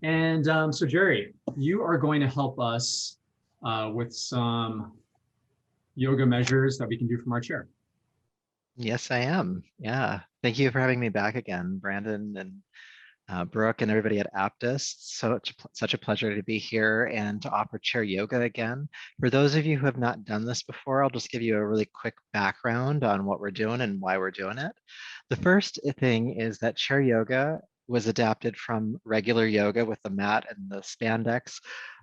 And so Jerry, you are going to help us with some yoga measures that we can do from our chair. Yes, I am. Yeah. Thank you for having me back again, Brandon and Brooke and everybody at Aptus. Such a pleasure to be here and to offer chair yoga again. For those of you who have not done this before, I'll just give you a really quick background on what we're doing and why we're doing it. The first thing is that chair yoga was adapted from regular yoga with the mat and the spandex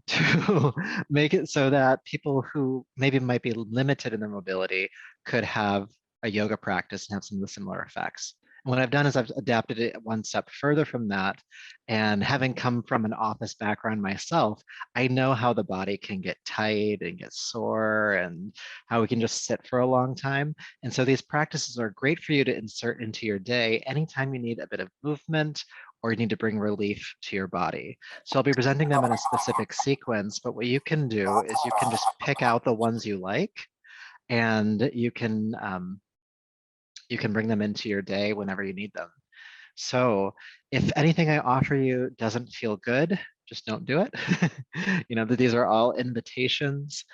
to make it so that people who maybe might be limited in their mobility could have a yoga practice and have some of the similar effects. And what I've done is I've adapted it one step further from that. And having come from an office background myself, I know how the body can get tight and get sore and how we can just sit for a long time. And so these practices are great for you to insert into your day anytime you need a bit of movement or you need to bring relief to your body. So I'll be presenting them in a specific sequence, but what you can do is you can just pick out the ones you like and you can bring them into your day whenever you need them. So if anything I offer you doesn't feel good, just don't do it. You know, that these are all invitations.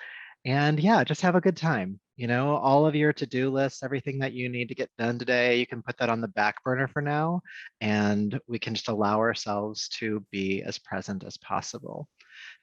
And yeah, just have a good time. You know, all of your to-do lists, everything that you need to get done today, you can put that on the back burner for now, and we can just allow ourselves to be as present as possible.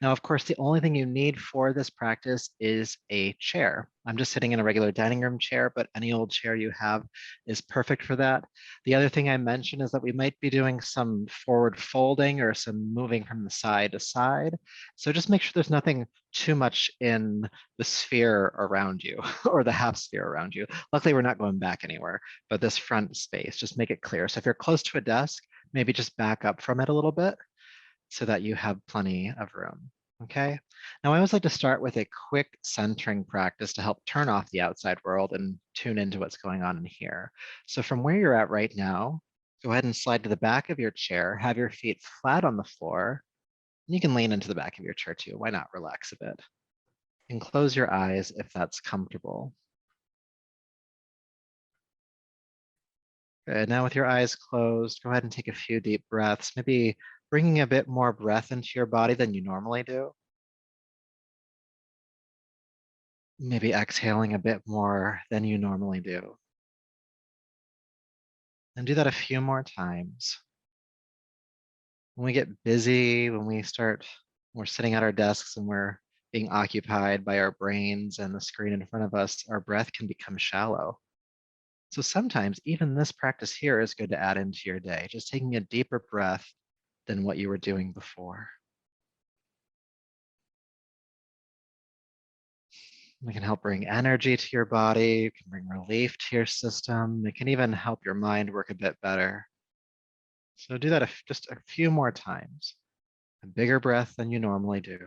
Now, of course, the only thing you need for this practice is a chair. I'm just sitting in a regular dining room chair, but any old chair you have is perfect for that. The other thing I mentioned is that we might be doing some forward folding or some moving from the side to side. So just make sure there's nothing too much in the sphere around you or the half sphere around you. Luckily, we're not going back anywhere, but this front space, just make it clear. So if you're close to a desk, maybe just back up from it a little bit so that you have plenty of room. Okay. Now I always like to start with a quick centering practice to help turn off the outside world and tune into what's going on in here. So from where you're at right now, go ahead and slide to the back of your chair, have your feet flat on the floor. You can lean into the back of your chair too. Why not relax a bit? And close your eyes if that's comfortable. Good. Now with your eyes closed, go ahead and take a few deep breaths, maybe bringing a bit more breath into your body than you normally do. Maybe exhaling a bit more than you normally do. And do that a few more times. When we get busy, we're sitting at our desks and we're being occupied by our brains and the screen in front of us, our breath can become shallow. So sometimes even this practice here is good to add into your day, just taking a deeper breath than what you were doing before. It can help bring energy to your body, it can bring relief to your system. It can even help your mind work a bit better. So do that just a few more times. A bigger breath than you normally do.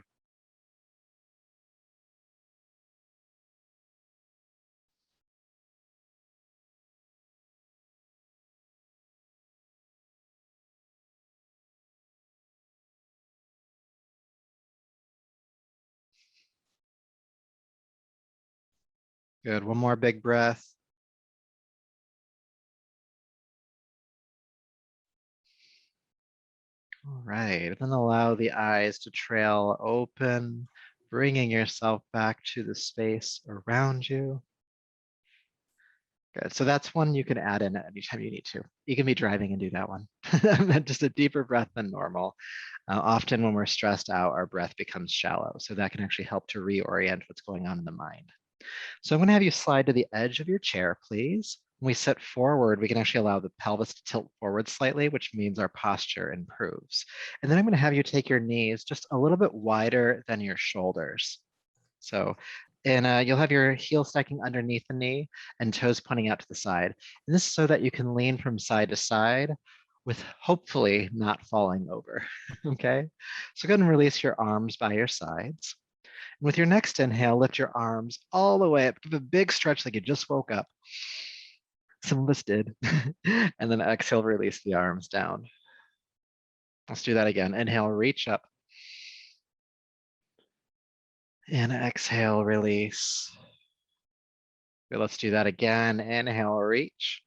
Good. One more big breath. All right. Then allow the eyes to trail open, bringing yourself back to the space around you. Good. So that's one you can add in anytime you need to. You can be driving and do that one. Just a deeper breath than normal. Often when we're stressed out, our breath becomes shallow. So that can actually help to reorient what's going on in the mind. So I'm going to have you slide to the edge of your chair, please. When we sit forward, we can actually allow the pelvis to tilt forward slightly, which means our posture improves. And then I'm going to have you take your knees just a little bit wider than your shoulders. So, and you'll have your heel stacking underneath the knee and toes pointing out to the side. And this is so that you can lean from side to side with hopefully not falling over, okay? So go ahead and release your arms by your sides. And with your next inhale, lift your arms all the way up. Give a big stretch like you just woke up. Some of us did. And then exhale, release the arms down. Let's do that again. Inhale, reach up. And exhale, release. Good, let's do that again. Inhale, reach.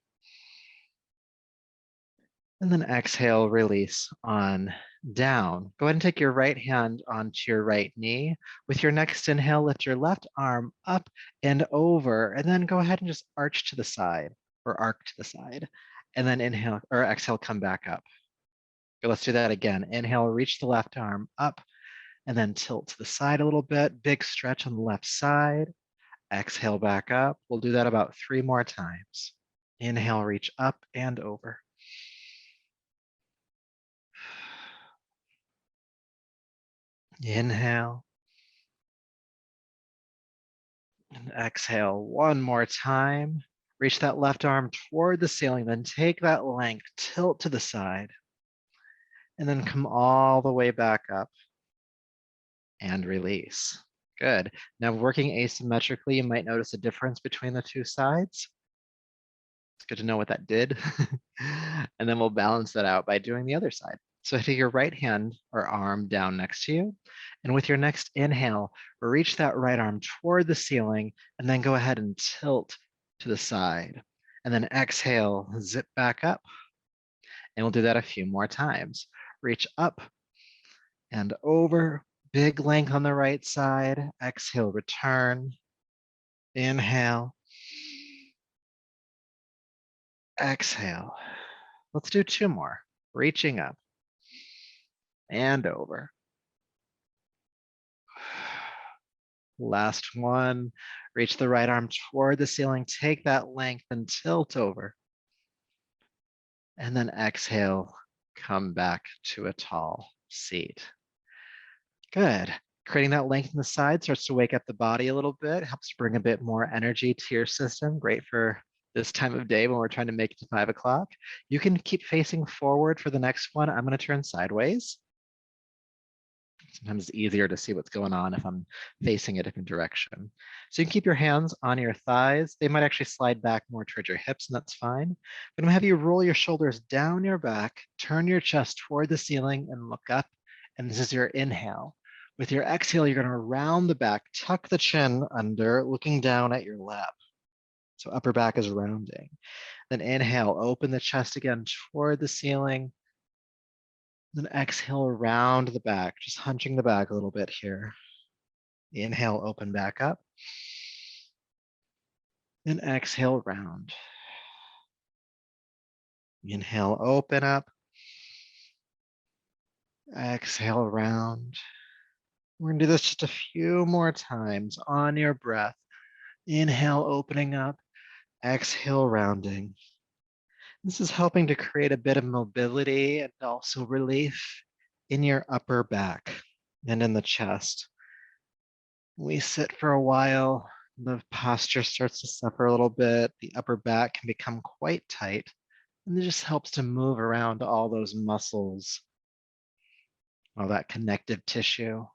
And then exhale, release on down. Go ahead and take your right hand onto your right knee. With your next inhale, lift your left arm up and over, and then go ahead and just arch to the side or arc to the side. And then inhale or exhale, come back up. Okay, let's do that again. Inhale, reach the left arm up and then tilt to the side a little bit. Big stretch on the left side. Exhale back up. We'll do that about 3 more times. Inhale, reach up and over. Inhale and exhale one more time. Reach that left arm toward the ceiling, then take that length, tilt to the side, and then come all the way back up and release. Good. Now working asymmetrically, you might notice a difference between the two sides. It's good to know what that did. And then we'll balance that out by doing the other side. So take your right hand or arm down next to you. And with your next inhale, reach that right arm toward the ceiling and then go ahead and tilt to the side. And then exhale, zip back up. And we'll do that a few more times. Reach up and over, big length on the right side. Exhale, return. Inhale. Exhale. Let's do 2 more. Reaching up and over. Last one. Reach the right arm toward the ceiling. Take that length and tilt over. And then exhale, come back to a tall seat. Good. Creating that length in the side starts to wake up the body a little bit, helps bring a bit more energy to your system. Great for this time of day when we're trying to make it to 5 o'clock. You can keep facing forward for the next one. I'm going to turn sideways. Sometimes it's easier to see what's going on if I'm facing a different direction. So you can keep your hands on your thighs. They might actually slide back more towards your hips, and that's fine. But I'm gonna have you roll your shoulders down your back, turn your chest toward the ceiling and look up. And this is your inhale. With your exhale, you're gonna round the back, tuck the chin under, looking down at your lap. So upper back is rounding. Then inhale, open the chest again toward the ceiling. Then exhale around the back, just hunching the back a little bit here. Inhale, open back up. Then exhale, round. Inhale, open up. Exhale, round. We're gonna do this just a few more times on your breath. Inhale, opening up. Exhale, rounding. This is helping to create a bit of mobility and also relief in your upper back and in the chest. We sit for a while, the posture starts to suffer a little bit. The upper back can become quite tight, and it just helps to move around all those muscles, all that connective tissue.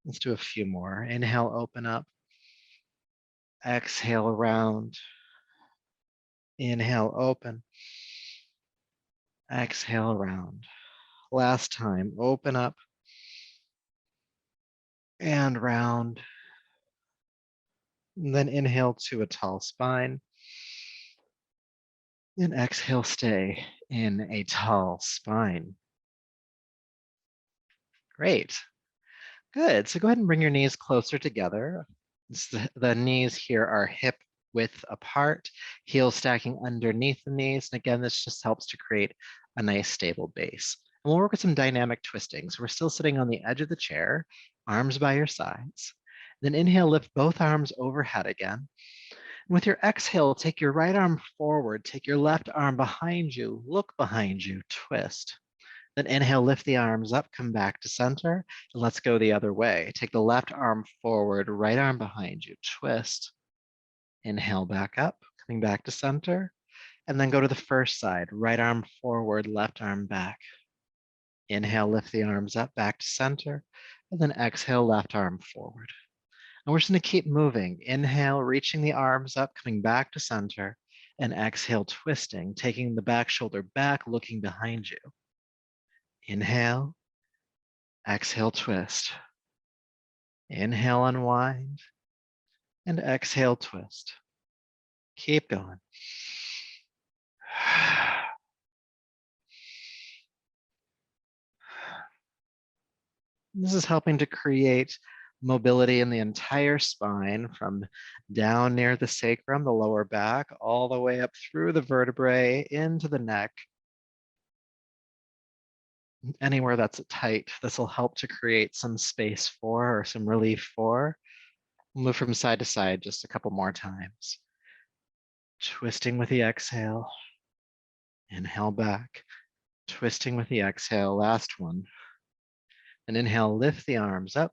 Let's do a few more. Inhale, open up. Exhale, round. Inhale, open. Exhale, round. Last time, open up and round. And then inhale to a tall spine. And exhale, stay in a tall spine. Great. Good. So go ahead and bring your knees closer together. The knees here are hip width apart, heels stacking underneath the knees. And again, this just helps to create a nice stable base. And we'll work with some dynamic twisting. So we're still sitting on the edge of the chair, arms by your sides. Then inhale, lift both arms overhead again. And with your exhale, take your right arm forward, take your left arm behind you, look behind you, twist. Then inhale, lift the arms up, come back to center, and let's go the other way. Take the left arm forward, right arm behind you, twist. Inhale, back up, coming back to center, and then go to the first side, right arm forward, left arm back. Inhale, lift the arms up, back to center, and then exhale, left arm forward. And we're just gonna keep moving. Inhale, reaching the arms up, coming back to center, and exhale, twisting, taking the back shoulder back, looking behind you. Inhale, exhale, twist. Inhale, unwind, and exhale, twist. Keep going. This is helping to create mobility in the entire spine from down near the sacrum, the lower back, all the way up through the vertebrae into the neck. Anywhere that's tight, this will help to create some space for or some relief for. Move from side to side just a couple more times. Twisting with the exhale. Inhale back. Twisting with the exhale. Last one. And inhale, lift the arms up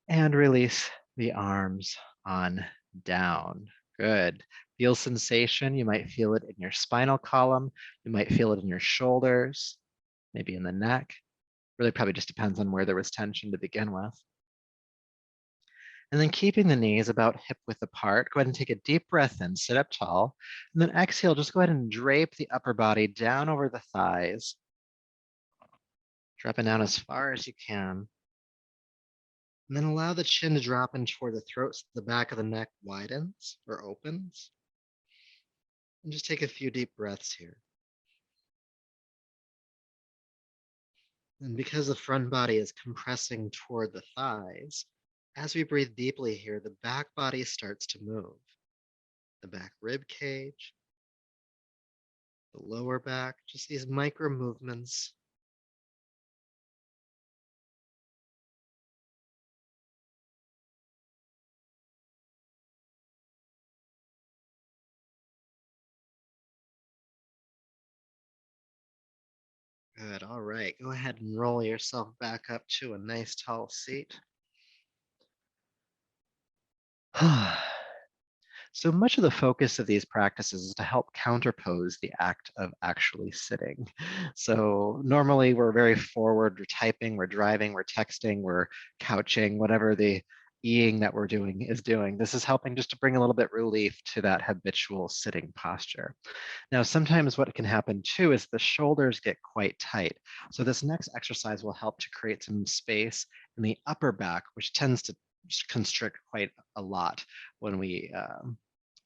and release the arms on down. Good. Feel sensation. You might feel it in your spinal column. You might feel it in your shoulders, maybe in the neck. Really probably just depends on where there was tension to begin with. And then keeping the knees about hip width apart, go ahead and take a deep breath in, sit up tall, and then exhale, just go ahead and drape the upper body down over the thighs, dropping down as far as you can. And then allow the chin to drop in toward the throat so the back of the neck widens or opens. And just take a few deep breaths here. And because the front body is compressing toward the thighs, as we breathe deeply here, the back body starts to move. The back rib cage, the lower back, just these micro movements. Good, all right. Go ahead and roll yourself back up to a nice tall seat. So much of the focus of these practices is to help counterpose the act of actually sitting. So normally we're very forward, we're typing, we're driving, we're texting, we're couching, whatever the eing that we're doing is doing. This is helping just to bring a little bit relief to that habitual sitting posture. Now, sometimes what can happen too is the shoulders get quite tight. So this next exercise will help to create some space in the upper back, which tends to constrict quite a lot when we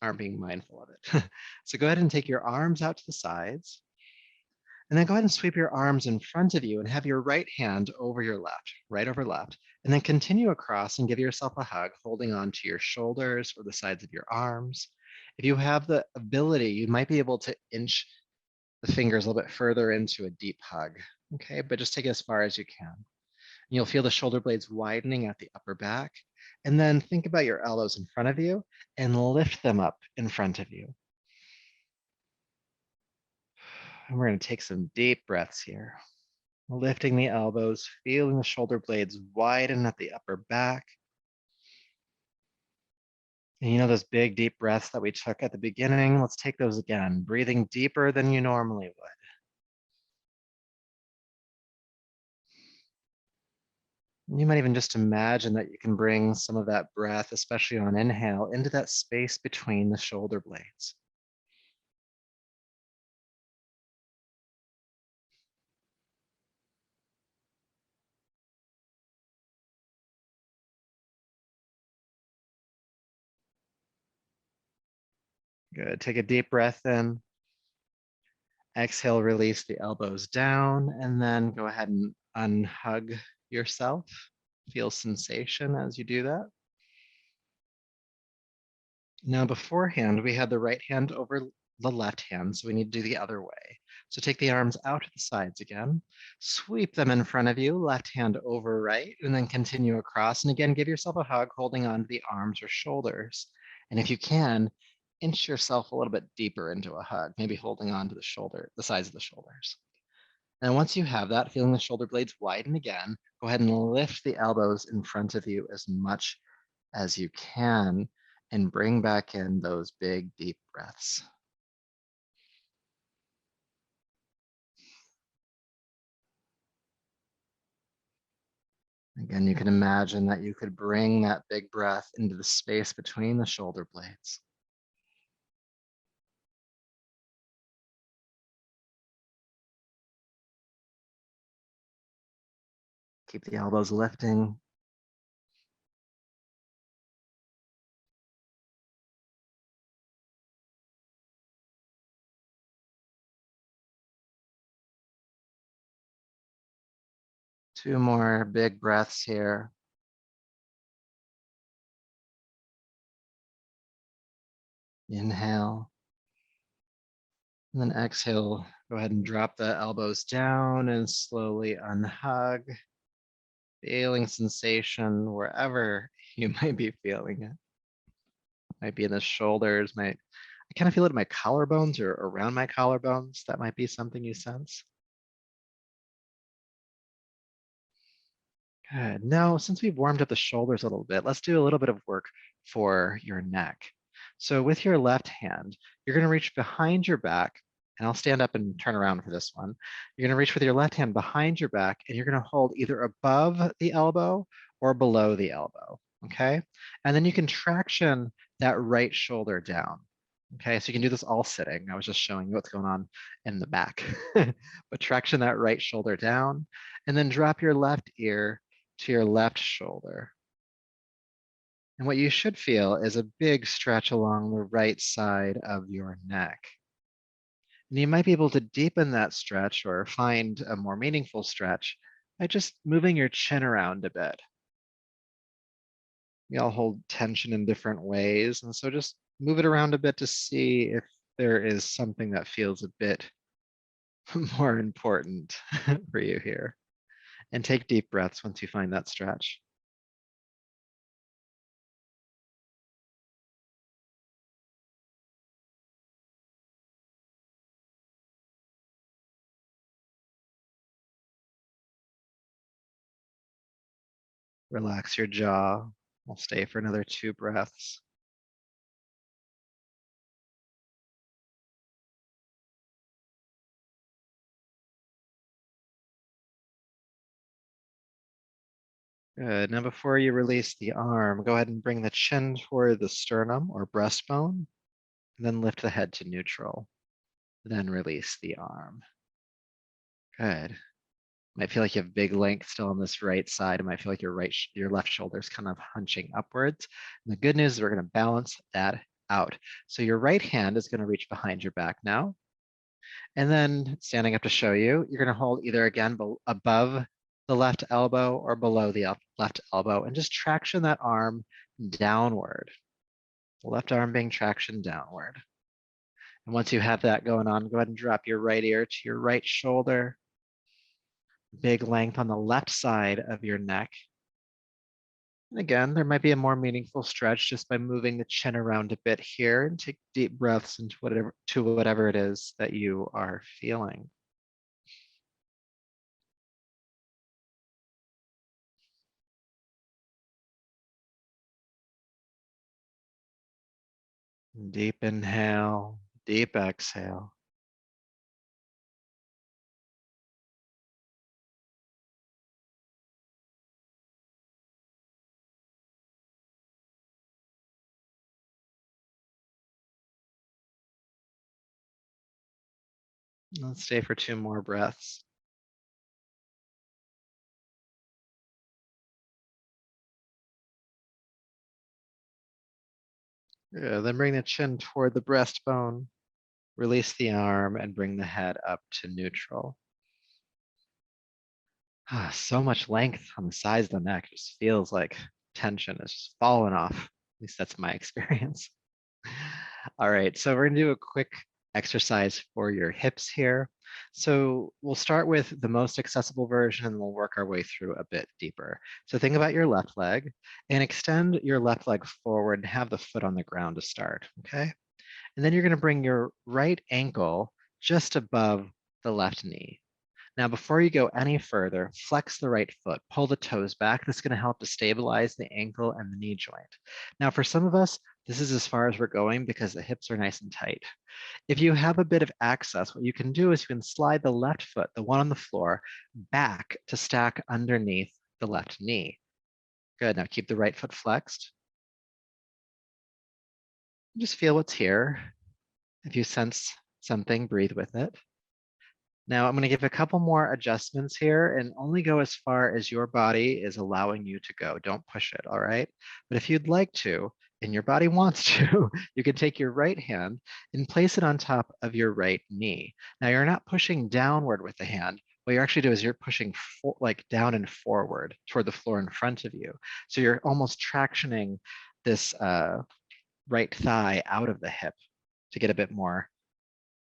aren't being mindful of it. So go ahead and take your arms out to the sides. And then go ahead and sweep your arms in front of you and have your right hand over your left, right over left. And then continue across and give yourself a hug, holding on to your shoulders or the sides of your arms. If you have the ability, you might be able to inch the fingers a little bit further into a deep hug. Okay, but just take it as far as you can. And you'll feel the shoulder blades widening at the upper back. And then think about your elbows in front of you and lift them up in front of you. And we're going to take some deep breaths here. Lifting the elbows, feeling the shoulder blades widen at the upper back. And you know those big deep breaths that we took at the beginning? Let's take those again, breathing deeper than you normally would. You might even just imagine that you can bring some of that breath, especially on inhale, into that space between the shoulder blades. Good. Take a deep breath in. Exhale, release the elbows down, and then go ahead and unhug yourself. Feel sensation as you do that. Now beforehand, we had the right hand over the left hand, so we need to do the other way. So take the arms out to the sides again, sweep them in front of you, left hand over right, and then continue across. And again, give yourself a hug, holding on to the arms or shoulders. And if you can, inch yourself a little bit deeper into a hug, maybe holding on to the shoulder, the sides of the shoulders. And once you have that, feeling the shoulder blades widen again, go ahead and lift the elbows in front of you as much as you can and bring back in those big, deep breaths. Again, you can imagine that you could bring that big breath into the space between the shoulder blades. Keep the elbows lifting. 2 more big breaths here. Inhale. And then exhale, go ahead and drop the elbows down and slowly unhug, feeling sensation wherever you might be feeling it. Might be in the shoulders, I kind of feel it in my collarbones or around my collarbones. That might be something you sense. Good. Now, since we've warmed up the shoulders a little bit, let's do a little bit of work for your neck. So with your left hand, you're going to reach behind your back, and I'll stand up and turn around for this one. You're going to reach with your left hand behind your back, and you're going to hold either above the elbow or below the elbow, okay? And then you can traction that right shoulder down. Okay, so you can do this all sitting. I was just showing you what's going on in the back. But traction that right shoulder down, and then drop your left ear to your left shoulder. And what you should feel is a big stretch along the right side of your neck. And you might be able to deepen that stretch or find a more meaningful stretch by just moving your chin around a bit. We all hold tension in different ways, and so just move it around a bit to see if there is something that feels a bit more important for you here. And take deep breaths once you find that stretch. Relax your jaw. We'll stay for another 2 breaths. Good. Now, before you release the arm, go ahead and bring the chin toward the sternum or breastbone, and then lift the head to neutral. Then release the arm. Good. Might feel like you have big length still on this right side. It might feel like your left shoulder is kind of hunching upwards. And the good news is we're going to balance that out. So your right hand is going to reach behind your back now. And then standing up to show you, you're going to hold either again above the left elbow or below the left elbow, and just traction that arm downward. The left arm being traction downward. And once you have that going on, go ahead and drop your right ear to your right shoulder. Big length on the left side of your neck. And again, there might be a more meaningful stretch just by moving the chin around a bit here, and take deep breaths into whatever it is that you are feeling. Deep inhale, deep exhale. Let's stay for 2 more breaths. Yeah, then bring the chin toward the breastbone, release the arm, and bring the head up to neutral. So much length on the sides of the neck. Just feels like tension is just falling off. At least that's my experience. All right, so we're gonna do a quick exercise for your hips here. So we'll start with the most accessible version and we'll work our way through a bit deeper. So think about your left leg and extend your left leg forward and have the foot on the ground to start, okay? And then you're gonna bring your right ankle just above the left knee. Now, before you go any further, flex the right foot, pull the toes back. This is going to help to stabilize the ankle and the knee joint. Now, for some of us, this is as far as we're going because the hips are nice and tight. If you have a bit of access, what you can do is you can slide the left foot, the one on the floor, back to stack underneath the left knee. Good. Now keep the right foot flexed. Just feel what's here. If you sense something, breathe with it. Now I'm going to give a couple more adjustments here and only go as far as your body is allowing you to go. Don't push it, all right? But if you'd like to, and your body wants to, you can take your right hand and place it on top of your right knee. Now you're not pushing downward with the hand, what you're actually doing is you're pushing like down and forward toward the floor in front of you. So you're almost tractioning this right thigh out of the hip to get a bit more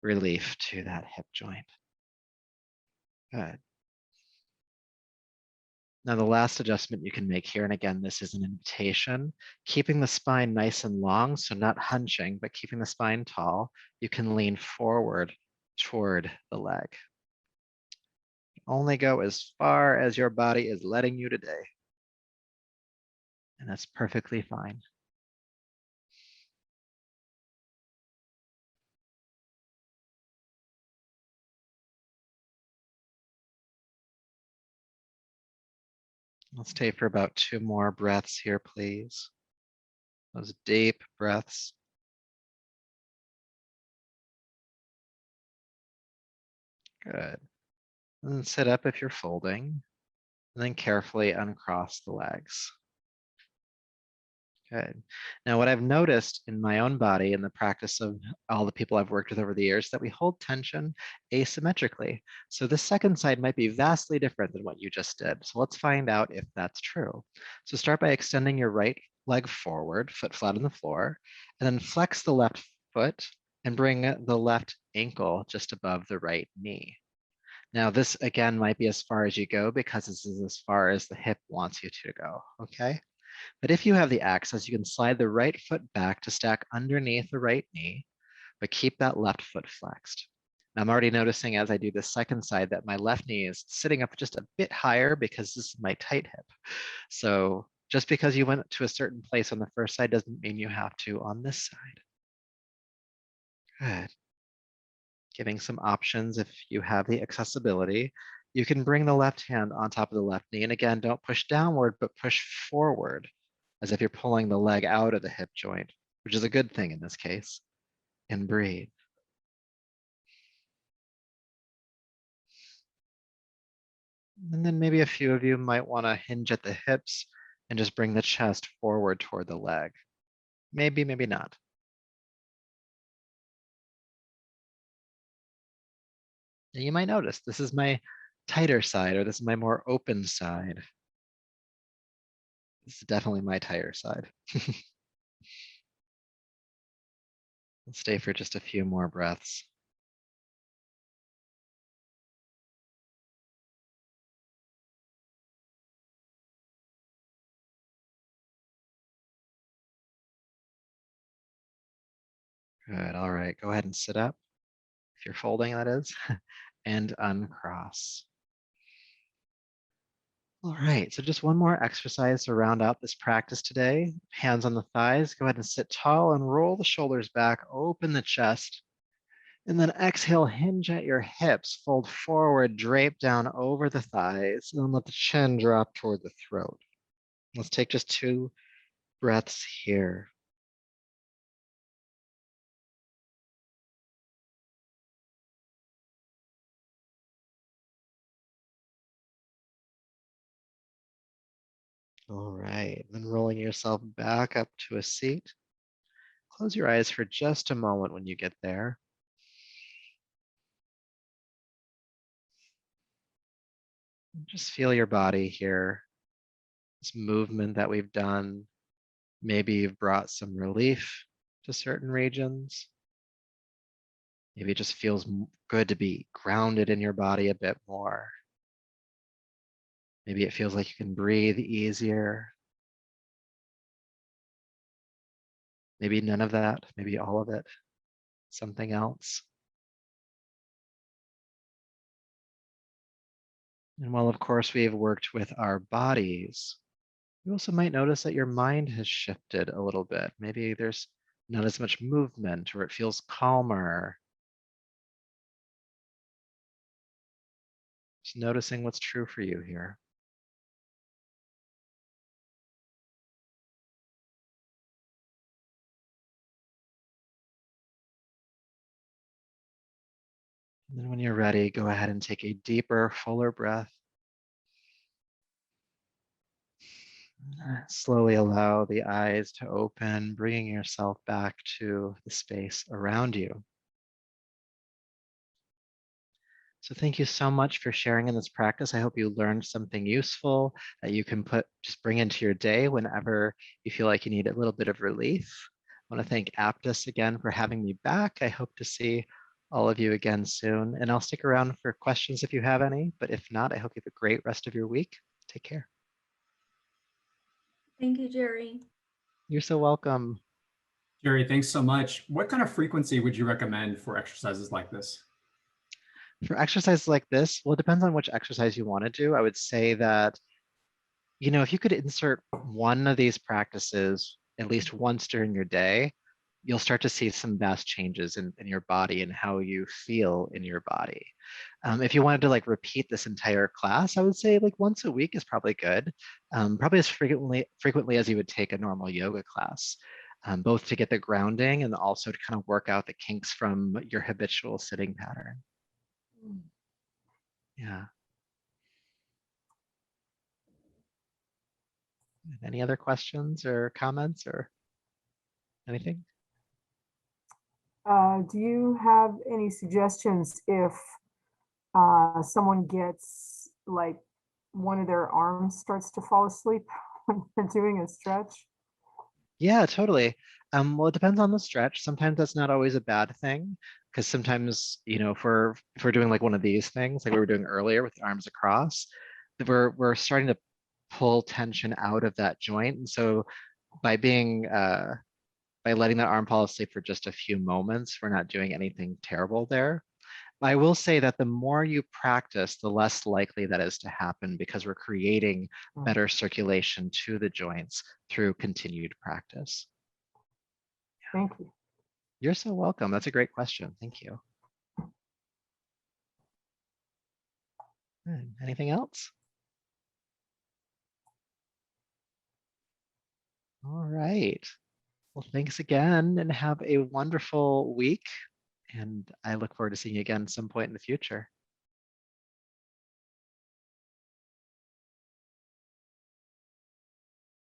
relief to that hip joint. Good. Now the last adjustment you can make here, and again, this is an invitation, keeping the spine nice and long, so not hunching, but keeping the spine tall, you can lean forward toward the leg. Only go as far as your body is letting you today. And that's perfectly fine. Let's stay for about 2 more breaths here, please. Those deep breaths. Good. And then sit up if you're folding, and then carefully uncross the legs. Good. Now, what I've noticed in my own body in the practice of all the people I've worked with over the years, that we hold tension asymmetrically. So this second side might be vastly different than what you just did. So let's find out if that's true. So start by extending your right leg forward, foot flat on the floor, and then flex the left foot and bring the left ankle just above the right knee. Now, this again might be as far as you go because this is as far as the hip wants you to go, okay? But if you have the access, you can slide the right foot back to stack underneath the right knee, but keep that left foot flexed. Now I'm already noticing as I do the second side that my left knee is sitting up just a bit higher because this is my tight hip. So just because you went to a certain place on the first side doesn't mean you have to on this side. Good. Giving some options if you have the accessibility. You can bring the left hand on top of the left knee. And again, don't push downward, but push forward as if you're pulling the leg out of the hip joint, which is a good thing in this case. And breathe. And then maybe a few of you might want to hinge at the hips and just bring the chest forward toward the leg. Maybe, maybe not. And you might notice this is my tighter side, or this is my more open side. This is definitely my tighter side. Let's stay for just a few more breaths. Good, all right, go ahead and sit up. If you're folding, that is, and uncross. All right, so just one more exercise to round out this practice today. Hands on the thighs, go ahead and sit tall and roll the shoulders back, open the chest, and then exhale, hinge at your hips, fold forward, drape down over the thighs, and then let the chin drop toward the throat. Let's take just 2 breaths here. All right, then rolling yourself back up to a seat. Close your eyes for just a moment when you get there. Just feel your body here, this movement that we've done. Maybe you've brought some relief to certain regions. Maybe it just feels good to be grounded in your body a bit more. Maybe it feels like you can breathe easier. Maybe none of that, maybe all of it, something else. And while, of course, we have worked with our bodies, you also might notice that your mind has shifted a little bit. Maybe there's not as much movement or it feels calmer. Just noticing what's true for you here. And then when you're ready, go ahead and take a deeper, fuller breath. Slowly allow the eyes to open, bringing yourself back to the space around you. So thank you so much for sharing in this practice. I hope you learned something useful that you can just bring into your day whenever you feel like you need a little bit of relief. I want to thank Aptus again for having me back. I hope to see all of you again soon, and I'll stick around for questions if you have any, but if not, I hope you have a great rest of your week. Take care. Thank you, Jerry. You're so welcome. Jerry, thanks so much. What kind of frequency would you recommend for exercises like this? For exercises like this, well, it depends on which exercise you want to do. I would say that, if you could insert one of these practices at least once during your day, you'll start to see some vast changes in your body and how you feel in your body. If you wanted to like repeat this entire class, I would say like once a week is probably good. Probably as frequently as you would take a normal yoga class, both to get the grounding and also to kind of work out the kinks from your habitual sitting pattern. Yeah. Any other questions or comments or anything? Do you have any suggestions if someone gets like one of their arms starts to fall asleep when they're doing a stretch? Yeah, totally. Well, it depends on the stretch. Sometimes that's not always a bad thing because sometimes, if we're doing like one of these things, like we were doing earlier with the arms across, that we're starting to pull tension out of that joint. And so by by letting that arm fall asleep for just a few moments, we're not doing anything terrible there. I will say that the more you practice, the less likely that is to happen because we're creating better circulation to the joints through continued practice. Thank you. You're so welcome. That's a great question. Thank you. Anything else? All right. Well, thanks again and have a wonderful week. And I look forward to seeing you again some point in the future.